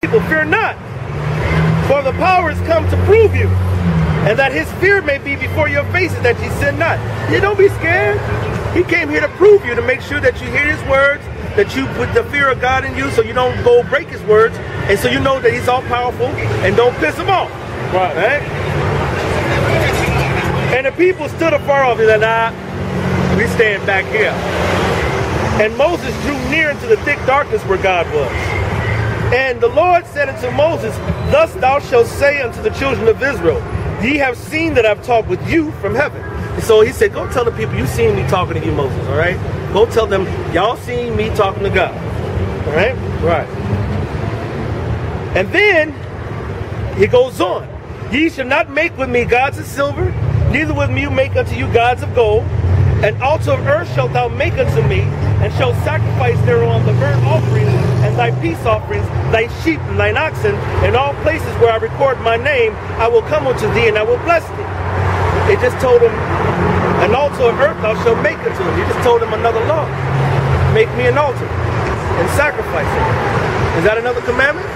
people, fear not, for the power is come to prove you, and that his fear may be before your faces, that ye sin not. You don't be scared. He came here to prove you, to make sure that you hear his words, that you put the fear of God in you, so you don't go break his words, and so you know that he's all powerful, and don't piss him off. Right? And the people stood afar off, and said, nah, we stand back here. And Moses drew near into the thick darkness where God was. And the Lord said unto Moses, thus thou shalt say unto the children of Israel, ye have seen that I've talked with you from heaven. And so he said, go tell the people, you seen me talking to you, Moses, all right? Go tell them, y'all seen me talking to God, all right? Right. And then he goes on, ye shall not make with me gods of silver, neither with me make unto you gods of gold. An altar of earth shalt thou make unto me, and shalt sacrifice thereon the burnt offerings, and thy peace offerings, thy sheep and thine oxen, in all places where I record my name, I will come unto thee, and I will bless thee. It just told him, an altar of earth thou shalt make unto him. He just told him another law. Make me an altar, and sacrifice it. Is that another commandment?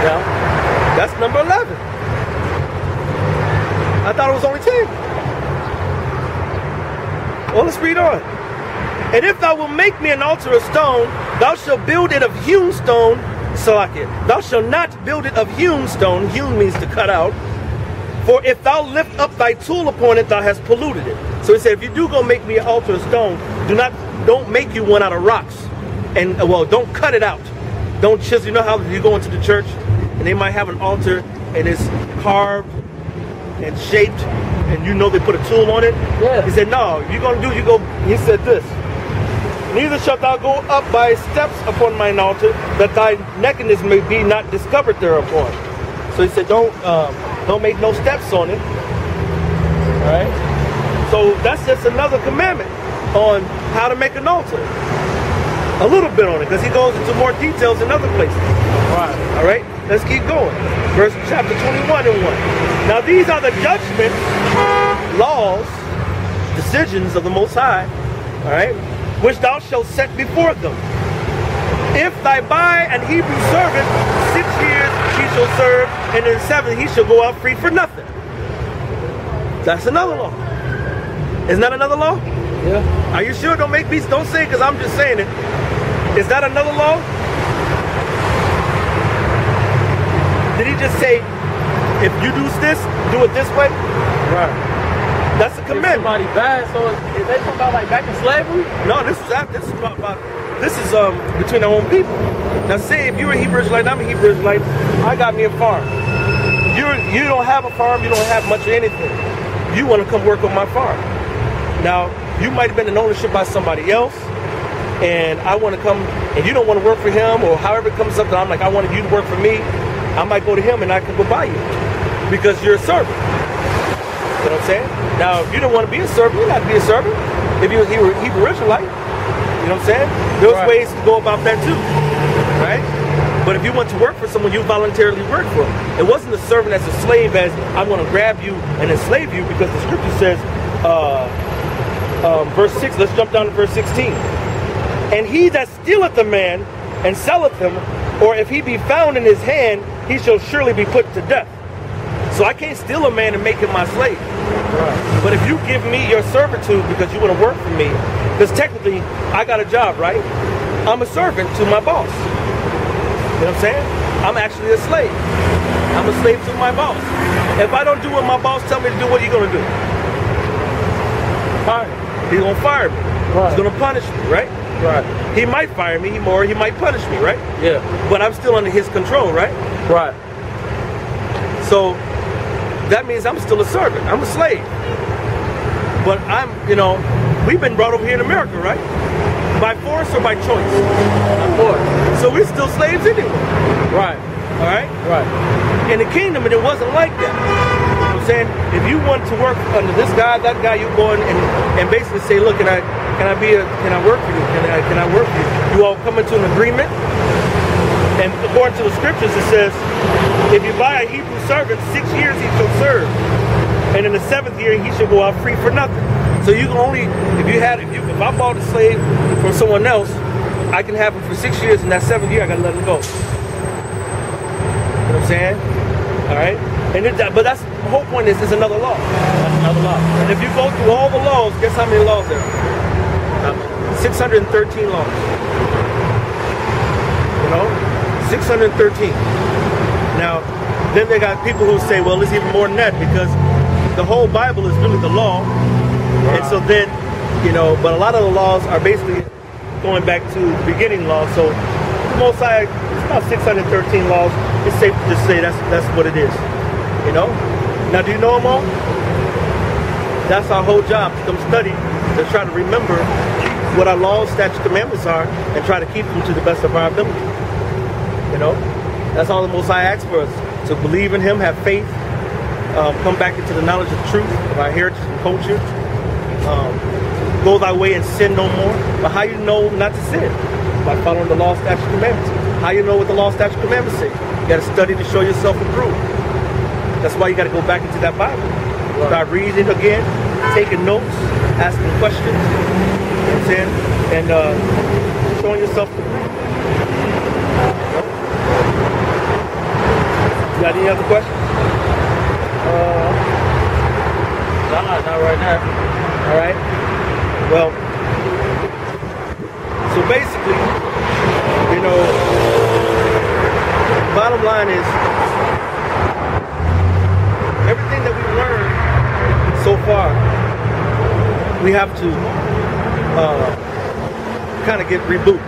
No. That's number 11. I thought it was only 10. Well, let's read on. And if thou wilt make me an altar of stone, thou shalt build it of hewn stone. Salakia. Thou shalt not build it of hewn stone. Hewn means to cut out. For if thou lift up thy tool upon it, thou hast polluted it. So he said, if you do go make me an altar of stone, don't make you one out of rocks. And well, don't cut it out. Don't chisel. You know how you go into the church and they might have an altar and it's carved and shaped, and you know they put a tool on it. Yeah. He said, no, you're gonna do, he said this. Neither shalt thou go up by steps upon mine altar, that thy nakedness may be not discovered thereupon. So he said, don't make no steps on it. All right? So that's just another commandment on how to make an altar. A little bit on it, because he goes into more details in other places. All right? Let's keep going. Verse chapter 21 and 1. Now these are the judgment, laws, decisions of the Most High, all right, which thou shalt set before them. If thy buy an Hebrew servant, 6 years he shall serve, and in the 7th he shall go out free for nothing. That's another law. Isn't that another law? Yeah. Are you sure? Don't say it because I'm just saying it. Is that another law? Did he just say, if you do it this way? Right. That's a commandment. If somebody bad, so is they talking about like back in slavery? No, this is between our own people. Now say if you're a Hebrew Israelite, I'm a Hebrew Israelite, I got me a farm. You don't have a farm, you don't have much of anything. You want to come work on my farm. Now, you might have been in ownership by somebody else, and I want to come, and you don't want to work for him, or however it comes up that I'm like, I wanted you to work for me, I might go to him and I can go buy you, because you're a servant. You know what I'm saying? Now, if you don't want to be a servant, you don't have to be a servant. If you're a Hebrew Israelite, you know what I'm saying? There's ways to go about that too, right? But if you want to work for someone, you voluntarily work for them. It wasn't a servant as a slave, as I'm going to grab you and enslave you, because the scripture says, verse 6, let's jump down to verse 16. And he that stealeth a man and selleth him, or if he be found in his hand, he shall surely be put to death. So I can't steal a man and make him my slave. Right. But if you give me your servitude because you want to work for me, because technically I got a job, right? I'm a servant to my boss. You know what I'm saying? I'm actually a slave. I'm a slave to my boss. If I don't do what my boss tell me to do, what are you going to do? Fire me. He's going to fire me. Right. He's going to punish me, right? Right. He might fire me, or he might punish me, right? Yeah. But I'm still under his control, right? Right. So that means I'm still a servant. I'm a slave. But we've been brought over here in America, right? By force or by choice? By force. So we're still slaves anyway. Right. All right? Right. In the kingdom, it wasn't like that. You know what I'm saying? If you want to work under this guy, that guy, you go in and basically say, look, can I work for you? Can I work for you? You all come into an agreement. And according to the scriptures, it says, if you buy a Hebrew servant, 6 years he shall serve. And in the 7th year, he shall go out free for nothing. So you can only, if I bought a slave from someone else, I can have him for 6 years, and that 7th year, I got to let him go. You know what I'm saying? All right? But that's the whole point is another law. That's another law. And if you go through all the laws, guess how many laws there are? 613 laws. You know? 613. Now, then they got people who say, well, it's even more than that because the whole Bible is really the law. Right. And so then, you know, but a lot of the laws are basically going back to the beginning law. So the Most High, it's about 613 laws. It's safe to just say that's what it is. You know? Now, do you know them all? That's our whole job, to come study, to try to remember what our laws, statutes, commandments are, and try to keep them to the best of our ability. You know? That's all the Most High asks for us, to believe in Him, have faith, come back into the knowledge of truth, of our heritage and culture, go thy way and sin no more. But how you know not to sin? By following the law, statutes, commandments. How you know what the law, statutes, commandments say? You got to study to show yourself approved. That's why you got to go back into that Bible. Right. Start reading again, taking notes, asking questions, you know what I'm saying? And showing yourself approved. You got any other questions? Not right now. All right. Well, so basically, you know, bottom line is everything that we've learned so far, we have to kind of get reboot,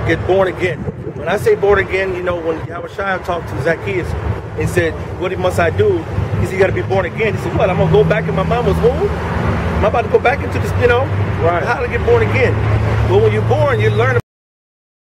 get born again. When I say born again, you know, when Yahushua talked to Zacchaeus and said, what must I do? He said, you got to be born again. He said, what, I'm going to go back in my mama's womb? I'm about to go back into this, you know, right. How to get born again. Well, when you're born, you learn